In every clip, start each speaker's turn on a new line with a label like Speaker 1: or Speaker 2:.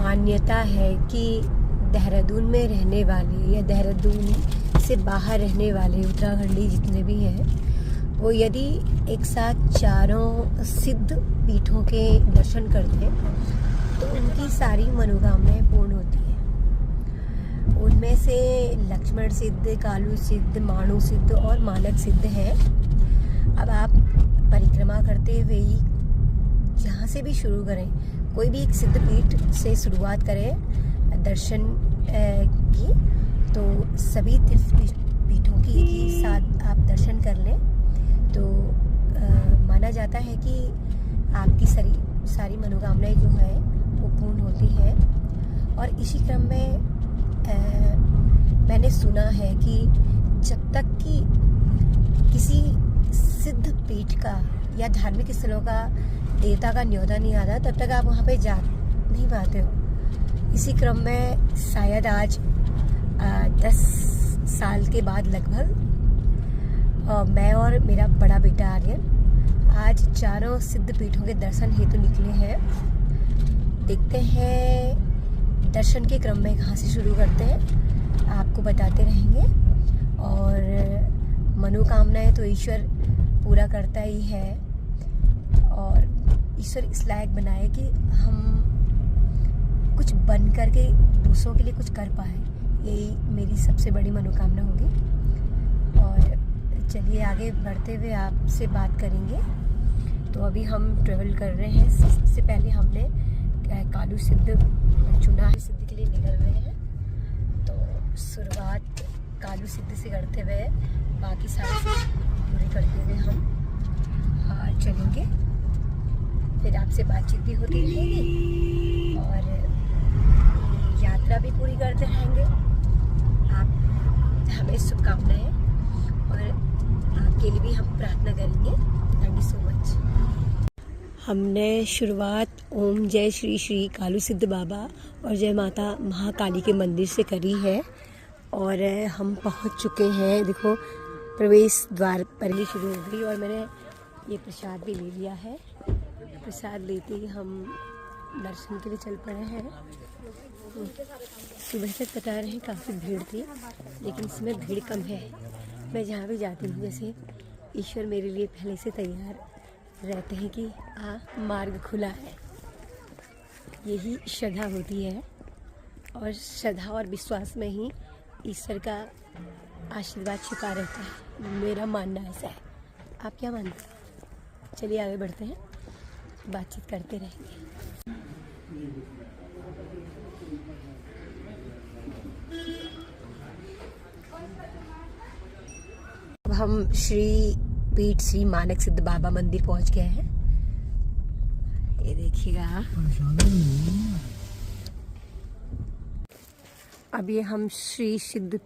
Speaker 1: मान्यता है कि देहरादून में रहने वाले या देहरादून से बाहर रहने वाले उत्तराखंडी जितने भी हैं, वो यदि एक साथ चारों सिद्ध पीठों के दर्शन करते हैं तो उनकी सारी मनोकामनाएं पूर्ण होती हैं। उनमें से लक्ष्मण सिद्ध, कालू सिद्ध, माणु सिद्ध और मानक सिद्ध है। अब आप परिक्रमा करते हुए ही जहाँ से भी शुरू करें, कोई भी एक सिद्ध पीठ से शुरुआत करें दर्शन की, तो सभी तीर्थ पीठों की एक ही साथ आप दर्शन कर लें तो माना जाता है कि आपकी सारी मनोकामनाएं जो है वो पूर्ण होती हैं। और इसी क्रम में मैंने सुना है कि जब तक कि किसी सिद्ध पीठ का या धार्मिक स्थलों का देवता का न्योता नहीं आता, तब तक आप वहाँ पे जा नहीं पाते हो। इसी क्रम में शायद आज 10 साल के बाद लगभग मैं और मेरा बड़ा बेटा आर्यन आज चारों सिद्ध पीठों के दर्शन हेतु निकले हैं। देखते हैं दर्शन के क्रम में कहाँ से शुरू करते हैं, आपको बताते रहेंगे। और मनोकामनाएं तो ईश्वर पूरा करता ही है और ईश्वर इस लायक बनाए कि हम कुछ बन करके दूसरों के लिए कुछ कर पाए, यही मेरी सबसे बड़ी मनोकामना होगी। और चलिए आगे बढ़ते हुए आपसे बात करेंगे। तो अभी हम ट्रेवल कर रहे हैं। सबसे पहले हमने कालू सिद्ध चुना है, सिद्ध के लिए निकल रहे हैं। तो शुरुआत कालू सिद्ध से करते हुए बाकी सारे पूरे करते हुए हम चलेंगे। फिर आपसे बातचीत भी होती रहेगी और यात्रा भी पूरी करते रहेंगे। आप हमें शुभकामनाएं और आपके लिए भी हम प्रार्थना करेंगे। Thank you so much. हमने शुरुआत ओम जय श्री श्री कालू सिद्ध बाबा और जय माता महाकाली के मंदिर से करी है और हम पहुंच चुके हैं। देखो प्रवेश द्वार पर ही शुरू हो गई और मैंने ये प्रसाद भी ले लिया है। प्रसाद लेते ही हम दर्शन के लिए चल पड़े हैं। सुबह से बता रहे हैं काफ़ी भीड़ थी, लेकिन इसमें भीड़ कम है। मैं जहाँ भी जाती हूँ, जैसे ईश्वर मेरे लिए पहले से तैयार रहते हैं कि मार्ग खुला है। यही श्रद्धा होती है और श्रद्धा और विश्वास में ही ईश्वर का आशीर्वाद छिपा रहता है। मेरा मानना ऐसा है, आप क्या मानते हैं? चलिए आगे बढ़ते हैं, बातचीत करते रहेंगे। अब हम श्री पीठ श्री मानक सिद्ध बाबा मंदिर पहुंच गए हैं। ये देखिएगा, अब ये हम श्री सिद्ध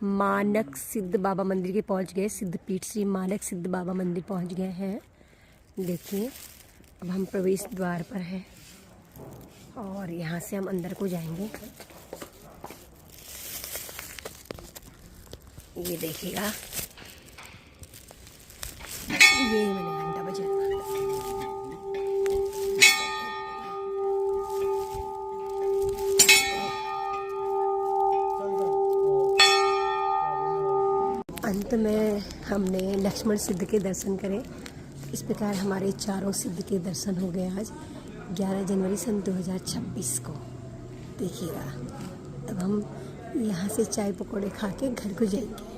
Speaker 1: मानक सिद्ध बाबा मंदिर के पहुंच गए। सिद्ध पीठ श्री मानक सिद्ध बाबा मंदिर पहुंच गए हैं। देखिए अब हम प्रवेश द्वार पर हैं और यहाँ से हम अंदर को जाएंगे। ये देखिएगा, ये मैंने घंटा बजा। अंत में हमने लक्ष्मण सिद्ध के दर्शन करे। इस प्रकार हमारे चारों सिद्ध के दर्शन हो गए आज 11 जनवरी सन 2026 को। देखिएगा अब हम यहाँ से चाय पकौड़े खा के घर को जाएंगे।